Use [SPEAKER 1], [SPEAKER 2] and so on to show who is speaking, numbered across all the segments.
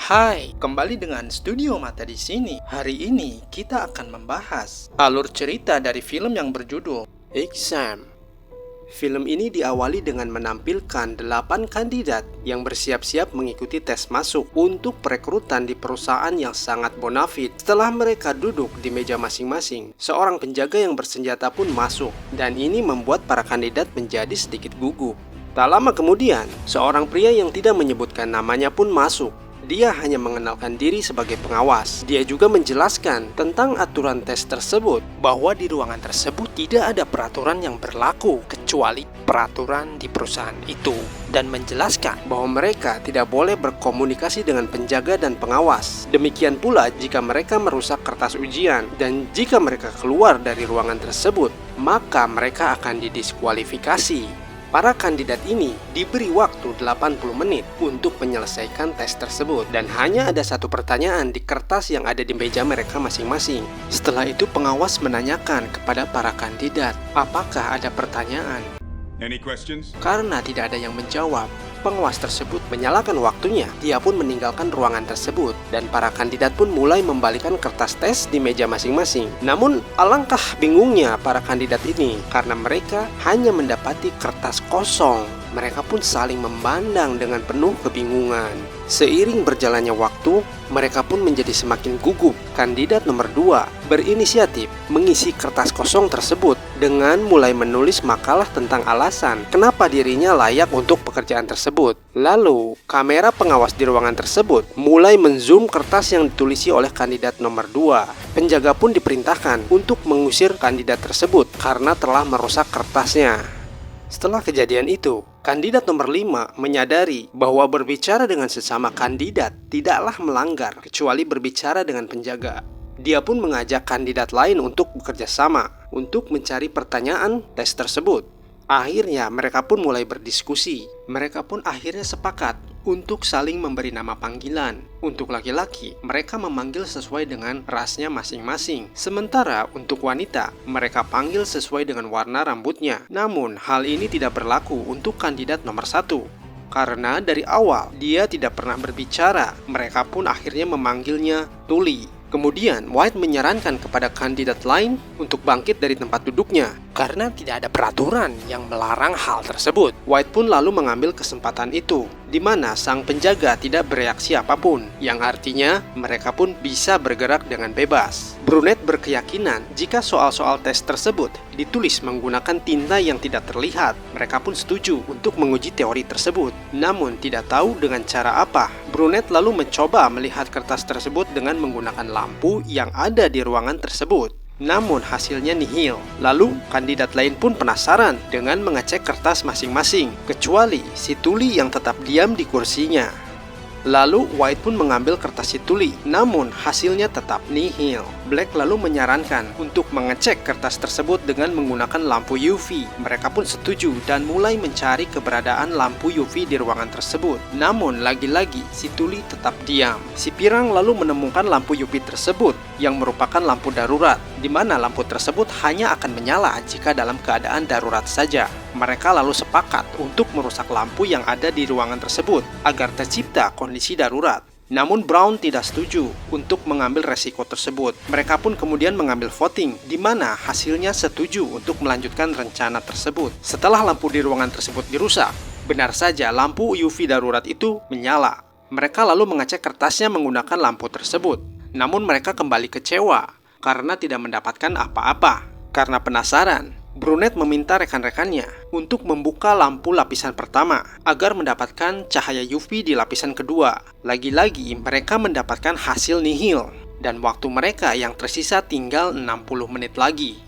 [SPEAKER 1] Hai, kembali dengan Studio Mata di sini. Hari ini kita akan membahas alur cerita dari film yang berjudul Exam. Film ini diawali dengan menampilkan 8 kandidat yang bersiap-siap mengikuti tes masuk untuk perekrutan di perusahaan yang sangat bonafit. Setelah mereka duduk di meja masing-masing, seorang penjaga yang bersenjata pun masuk, dan ini membuat para kandidat menjadi sedikit gugup. Tak lama kemudian, seorang pria yang tidak menyebutkan namanya pun masuk. Dia hanya mengenalkan diri sebagai pengawas. Dia juga menjelaskan tentang aturan tes tersebut, bahwa di ruangan tersebut tidak ada peraturan yang berlaku kecuali peraturan di perusahaan itu, dan menjelaskan bahwa mereka tidak boleh berkomunikasi dengan penjaga dan pengawas. Demikian pula jika mereka merusak kertas ujian, dan jika mereka keluar dari ruangan tersebut, maka mereka akan didiskualifikasi. Para kandidat ini diberi waktu 80 menit untuk menyelesaikan tes tersebut, dan hanya ada satu pertanyaan di kertas yang ada di meja mereka masing-masing. Setelah itu pengawas menanyakan kepada para kandidat, apakah ada pertanyaan?
[SPEAKER 2] Any questions?
[SPEAKER 1] Karena tidak ada yang menjawab, pengawas tersebut menyalakan waktunya. Dia pun meninggalkan ruangan tersebut, dan para kandidat pun mulai membalikan kertas tes di meja masing-masing. Namun alangkah bingungnya para kandidat ini, karena mereka hanya mendapati kertas kosong. Mereka pun saling memandang dengan penuh kebingungan. Seiring berjalannya waktu, mereka pun menjadi semakin gugup. Kandidat nomor 2 berinisiatif mengisi kertas kosong tersebut dengan mulai menulis makalah tentang alasan kenapa dirinya layak untuk pekerjaan tersebut. Lalu, kamera pengawas di ruangan tersebut mulai menzoom kertas yang ditulisi oleh kandidat nomor 2. Penjaga pun diperintahkan untuk mengusir kandidat tersebut karena telah merusak kertasnya. Setelah kejadian itu, kandidat nomor 5 menyadari bahwa berbicara dengan sesama kandidat tidaklah melanggar kecuali berbicara dengan penjaga. Dia pun mengajak kandidat lain untuk bekerja sama untuk mencari pertanyaan tes tersebut. Akhirnya mereka pun mulai berdiskusi. Mereka pun akhirnya sepakat untuk saling memberi nama panggilan. Untuk laki-laki, mereka memanggil sesuai dengan rasnya masing-masing. Sementara untuk wanita, mereka panggil sesuai dengan warna rambutnya. Namun hal ini tidak berlaku untuk kandidat nomor 1. Karena dari awal dia tidak pernah berbicara, mereka pun akhirnya memanggilnya Tuli. Kemudian White menyarankan kepada kandidat lain untuk bangkit dari tempat duduknya karena tidak ada peraturan yang melarang hal tersebut. White pun lalu mengambil kesempatan itu, di mana sang penjaga tidak bereaksi apapun, yang artinya mereka pun bisa bergerak dengan bebas. Brunette berkeyakinan jika soal-soal tes tersebut ditulis menggunakan tinta yang tidak terlihat. Mereka pun setuju untuk menguji teori tersebut, namun tidak tahu dengan cara apa. Brunette lalu mencoba melihat kertas tersebut dengan menggunakan lampu yang ada di ruangan tersebut. Namun hasilnya nihil. Lalu kandidat lain pun penasaran dengan mengecek kertas masing-masing, kecuali si Tuli yang tetap diam di kursinya. Lalu White pun mengambil kertas si Tuli, namun hasilnya tetap nihil. Black lalu menyarankan untuk mengecek kertas tersebut dengan menggunakan lampu UV. Mereka pun setuju dan mulai mencari keberadaan lampu UV di ruangan tersebut. Namun lagi-lagi si Tuli tetap diam. Si Pirang lalu menemukan lampu UV tersebut yang merupakan lampu darurat, di mana lampu tersebut hanya akan menyala jika dalam keadaan darurat saja. Mereka lalu sepakat untuk merusak lampu yang ada di ruangan tersebut agar tercipta kondisi darurat. Namun Brown tidak setuju untuk mengambil resiko tersebut. Mereka pun kemudian mengambil voting, di mana hasilnya setuju untuk melanjutkan rencana tersebut. Setelah lampu di ruangan tersebut dirusak, benar saja lampu UV darurat itu menyala. Mereka lalu mengecek kertasnya menggunakan lampu tersebut. Namun mereka kembali kecewa karena tidak mendapatkan apa-apa. Karena penasaran, Brunette meminta rekan-rekannya untuk membuka lampu lapisan pertama agar mendapatkan cahaya UV di lapisan kedua. Lagi-lagi mereka mendapatkan hasil nihil, dan waktu mereka yang tersisa tinggal 60 menit lagi.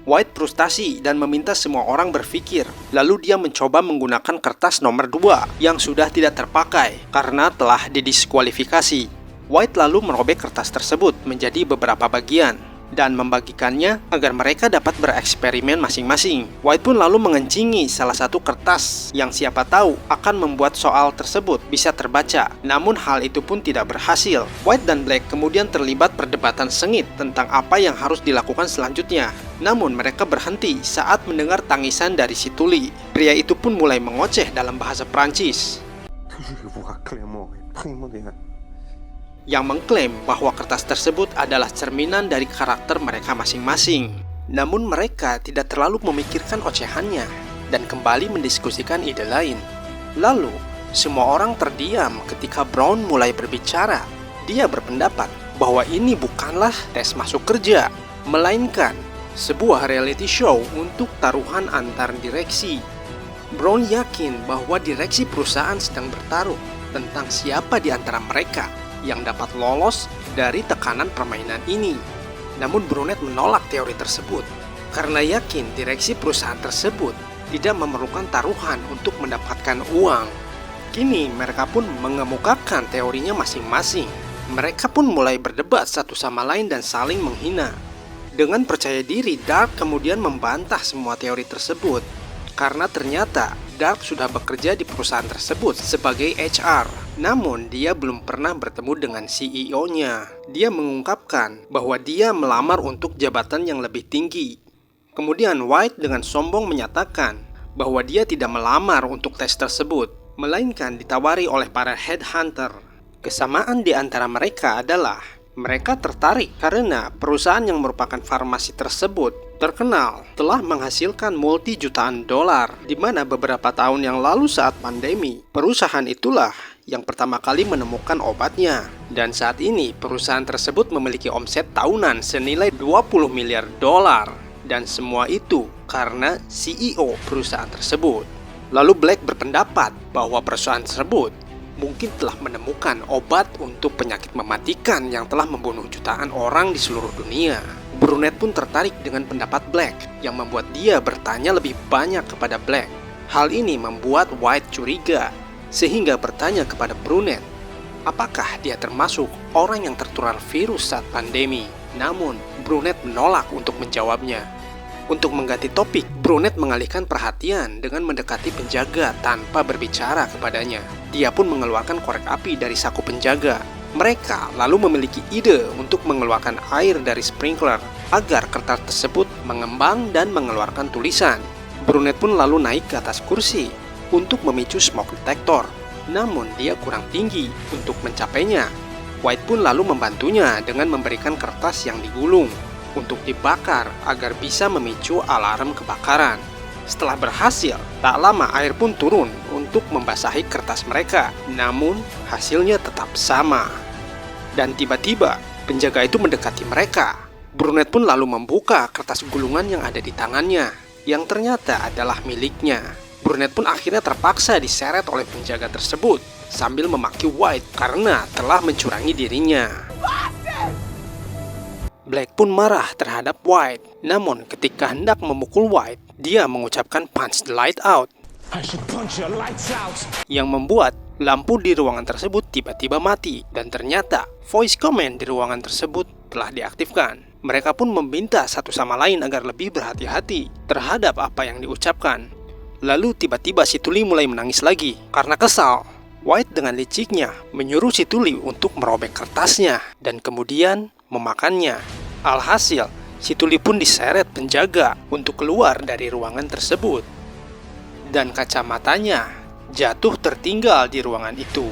[SPEAKER 1] White frustasi dan meminta semua orang berpikir. Lalu dia mencoba menggunakan kertas nomor 2 yang sudah tidak terpakai karena telah didiskualifikasi. White lalu merobek kertas tersebut menjadi beberapa bagian dan membagikannya agar mereka dapat bereksperimen masing-masing. White pun lalu mengencingi salah satu kertas yang siapa tahu akan membuat soal tersebut bisa terbaca. Namun hal itu pun tidak berhasil. White dan Black kemudian terlibat perdebatan sengit tentang apa yang harus dilakukan selanjutnya. Namun mereka berhenti saat mendengar tangisan dari si Tuli. Pria itu pun mulai mengoceh dalam bahasa Prancis. yang mengklaim bahwa kertas tersebut adalah cerminan dari karakter mereka masing-masing. Namun mereka tidak terlalu memikirkan ocehannya dan kembali mendiskusikan ide lain. Lalu, semua orang terdiam ketika Brown mulai berbicara. Dia berpendapat bahwa ini bukanlah tes masuk kerja, melainkan sebuah reality show untuk taruhan antar direksi. Brown yakin bahwa direksi perusahaan sedang bertaruh tentang siapa di antara mereka yang dapat lolos dari tekanan permainan ini. Namun Brunet menolak teori tersebut karena yakin direksi perusahaan tersebut tidak memerlukan taruhan untuk mendapatkan uang. Kini mereka pun mengemukakan teorinya masing-masing. Mereka pun mulai berdebat satu sama lain dan saling menghina. Dengan percaya diri, Dark kemudian membantah semua teori tersebut karena ternyata Dark sudah bekerja di perusahaan tersebut sebagai HR. Namun dia belum pernah bertemu dengan CEO-nya. Dia mengungkapkan bahwa dia melamar untuk jabatan yang lebih tinggi. Kemudian White dengan sombong menyatakan bahwa dia tidak melamar untuk tes tersebut, melainkan ditawari oleh para headhunter. Kesamaan di antara mereka adalah mereka tertarik karena perusahaan yang merupakan farmasi tersebut terkenal telah menghasilkan multi-jutaan dolar, di mana beberapa tahun yang lalu saat pandemi, perusahaan itulah yang pertama kali menemukan obatnya. Dan saat ini perusahaan tersebut memiliki omset tahunan senilai 20 miliar dolar. Dan semua itu karena CEO perusahaan tersebut. Lalu Black berpendapat bahwa perusahaan tersebut mungkin telah menemukan obat untuk penyakit mematikan yang telah membunuh jutaan orang di seluruh dunia. Brunet pun tertarik dengan pendapat Black yang membuat dia bertanya lebih banyak kepada Black. Hal ini membuat White curiga sehingga bertanya kepada Brunet apakah dia termasuk orang yang tertular virus saat pandemi. Namun Brunet menolak untuk menjawabnya. Untuk mengganti topik, Brunet mengalihkan perhatian dengan mendekati penjaga tanpa berbicara kepadanya. Dia pun mengeluarkan korek api dari saku penjaga. Mereka lalu memiliki ide untuk mengeluarkan air dari sprinkler agar kertas tersebut mengembang dan mengeluarkan tulisan. Brunet pun lalu naik ke atas kursi untuk memicu smoke detector. Namun dia kurang tinggi untuk mencapainya. White pun lalu membantunya dengan memberikan kertas yang digulung untuk dibakar agar bisa memicu alarm kebakaran. Setelah berhasil, tak lama air pun turun untuk membasahi kertas mereka. Namun hasilnya tetap sama. Dan tiba-tiba penjaga itu mendekati mereka. Brunet pun lalu membuka kertas gulungan yang ada di tangannya, yang ternyata adalah miliknya. Brunet pun akhirnya terpaksa diseret oleh penjaga tersebut sambil memaki White karena telah mencurangi dirinya. Black pun marah terhadap White. Namun ketika hendak memukul White, dia mengucapkan punch the light out, yang membuat lampu di ruangan tersebut tiba-tiba mati. Dan ternyata voice command di ruangan tersebut telah diaktifkan. Mereka pun meminta satu sama lain agar lebih berhati-hati terhadap apa yang diucapkan. Lalu tiba-tiba si Tuli mulai menangis lagi karena kesal. White dengan liciknya menyuruh si Tuli untuk merobek kertasnya dan kemudian memakannya. Alhasil, si Tuli pun diseret penjaga untuk keluar dari ruangan tersebut. Dan kacamatanya jatuh tertinggal di ruangan itu.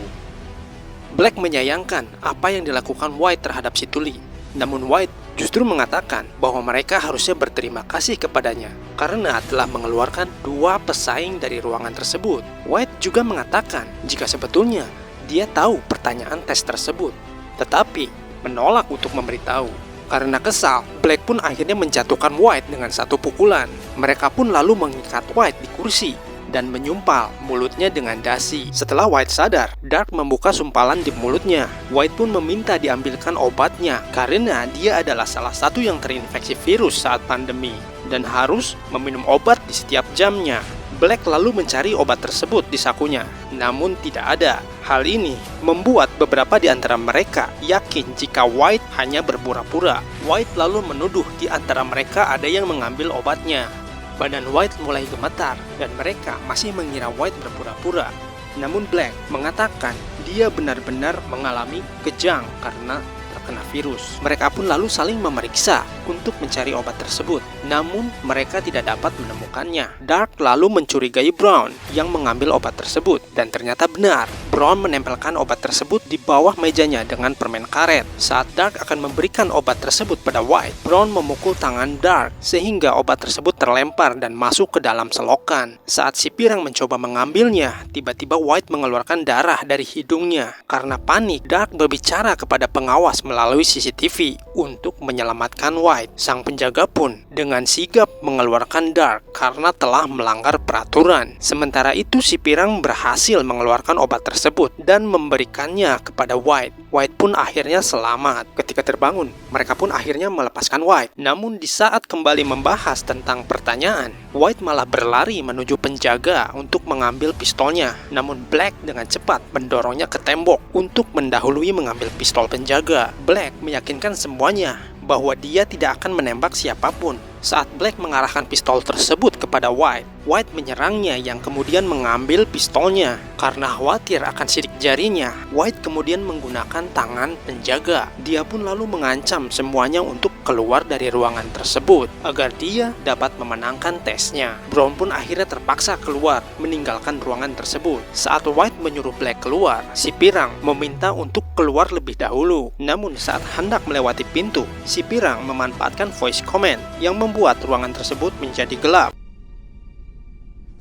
[SPEAKER 1] Black menyayangkan apa yang dilakukan White terhadap si Tuli. Namun White justru mengatakan bahwa mereka harusnya berterima kasih kepadanya karena telah mengeluarkan 2 pesaing dari ruangan tersebut. White juga mengatakan jika sebetulnya dia tahu pertanyaan tes tersebut, tetapi menolak untuk memberitahu. Karena kesal, Black pun akhirnya menjatuhkan White dengan 1 pukulan. Mereka pun lalu mengikat White di kursi dan menyumpal mulutnya dengan dasi. Setelah White sadar, Dark membuka sumpalan di mulutnya. White pun meminta diambilkan obatnya karena dia adalah salah satu yang terinfeksi virus saat pandemi dan harus meminum obat di setiap jamnya. Black lalu mencari obat tersebut di sakunya, namun tidak ada. Hal ini membuat beberapa di antara mereka yakin jika White hanya berpura-pura. White lalu menuduh di antara mereka ada yang mengambil obatnya. Badan White mulai gemetar dan mereka masih mengira White berpura-pura. Namun Black mengatakan dia benar-benar mengalami kejang karena terkena virus. Mereka pun lalu saling memeriksa untuk mencari obat tersebut. Namun, mereka tidak dapat menemukannya. Dark lalu mencurigai Brown yang mengambil obat tersebut. Dan ternyata benar, Brown menempelkan obat tersebut di bawah mejanya dengan permen karet. Saat Dark akan memberikan obat tersebut pada White, Brown memukul tangan Dark sehingga obat tersebut terlempar dan masuk ke dalam selokan. Saat si pirang mencoba mengambilnya, tiba-tiba White mengeluarkan darah dari hidungnya. Karena panik, Dark berbicara kepada pengawas melalui CCTV untuk menyelamatkan White. Sang penjaga pun dengan sigap mengeluarkan Dark karena telah melanggar peraturan. Sementara itu si pirang berhasil mengeluarkan obat tersebut dan memberikannya kepada White. White pun akhirnya selamat. Ketika terbangun, mereka pun akhirnya melepaskan White. Namun di saat kembali membahas tentang pertanyaan, White malah berlari menuju penjaga untuk mengambil pistolnya. Namun Black dengan cepat mendorongnya ke tembok untuk mendahului mengambil pistol penjaga. Black meyakinkan semuanya bahwa dia tidak akan menembak siapapun. Saat Black mengarahkan pistol tersebut kepada White, White menyerangnya yang kemudian mengambil pistolnya. Karena khawatir akan sidik jarinya, White kemudian menggunakan tangan penjaga. Dia pun lalu mengancam semuanya untuk keluar dari ruangan tersebut agar dia dapat memenangkan tesnya. Brown pun akhirnya terpaksa keluar meninggalkan ruangan tersebut. Saat White menyuruh Black keluar, si pirang meminta untuk keluar lebih dahulu. Namun saat hendak melewati pintu, si pirang memanfaatkan voice command yang membuat ruangan tersebut menjadi gelap.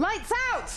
[SPEAKER 2] Lights out!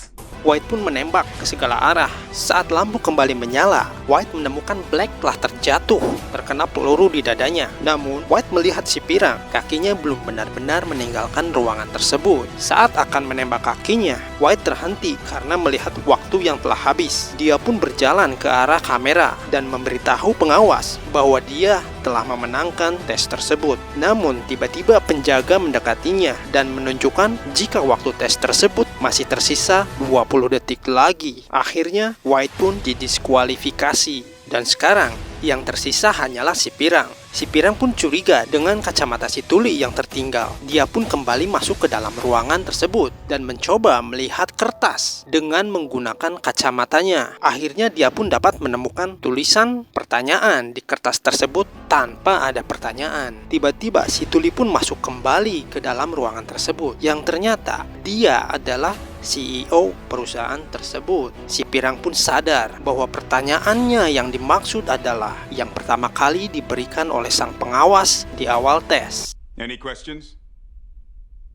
[SPEAKER 1] White pun menembak ke segala arah. Saat lampu kembali menyala, White menemukan Black telah terjatuh, terkena peluru di dadanya. Namun, White melihat si pirang, kakinya belum benar-benar meninggalkan ruangan tersebut. Saat akan menembak kakinya, White terhenti karena melihat waktu yang telah habis. Dia pun berjalan ke arah kamera dan memberitahu pengawas bahwa dia telah memenangkan tes tersebut. Namun, tiba-tiba penjaga mendekatinya dan menunjukkan jika waktu tes tersebut masih tersisa 20 detik lagi. Akhirnya, White pun didiskualifikasi. Dan sekarang, yang tersisa hanyalah si pirang. Si pirang pun curiga dengan kacamata si tuli yang tertinggal. Dia pun kembali masuk ke dalam ruangan tersebut dan mencoba melihat kertas dengan menggunakan kacamatanya. Akhirnya dia pun dapat menemukan tulisan pertanyaan di kertas tersebut tanpa ada pertanyaan. Tiba-tiba si tuli pun masuk kembali ke dalam ruangan tersebut, yang ternyata dia adalah CEO perusahaan tersebut. Si pirang pun sadar bahwa pertanyaannya yang dimaksud adalah yang pertama kali diberikan oleh sang pengawas di awal tes.
[SPEAKER 3] Any questions?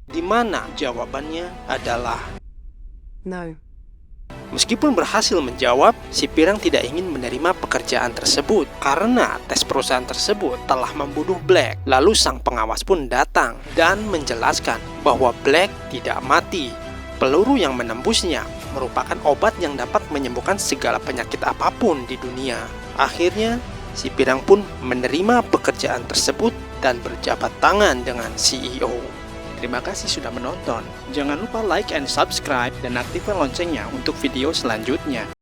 [SPEAKER 1] Di mana jawabannya adalah
[SPEAKER 2] No.
[SPEAKER 1] meskipun berhasil menjawab, si pirang tidak ingin menerima pekerjaan tersebut karena tes perusahaan tersebut telah membunuh Black. Lalu sang pengawas pun datang dan menjelaskan bahwa Black tidak mati. Peluru yang menembusnya merupakan obat yang dapat menyembuhkan segala penyakit apapun di dunia. Akhirnya, si pirang pun menerima pekerjaan tersebut dan berjabat tangan dengan CEO. Terima kasih sudah menonton. Jangan lupa like and subscribe dan aktifkan loncengnya untuk video selanjutnya.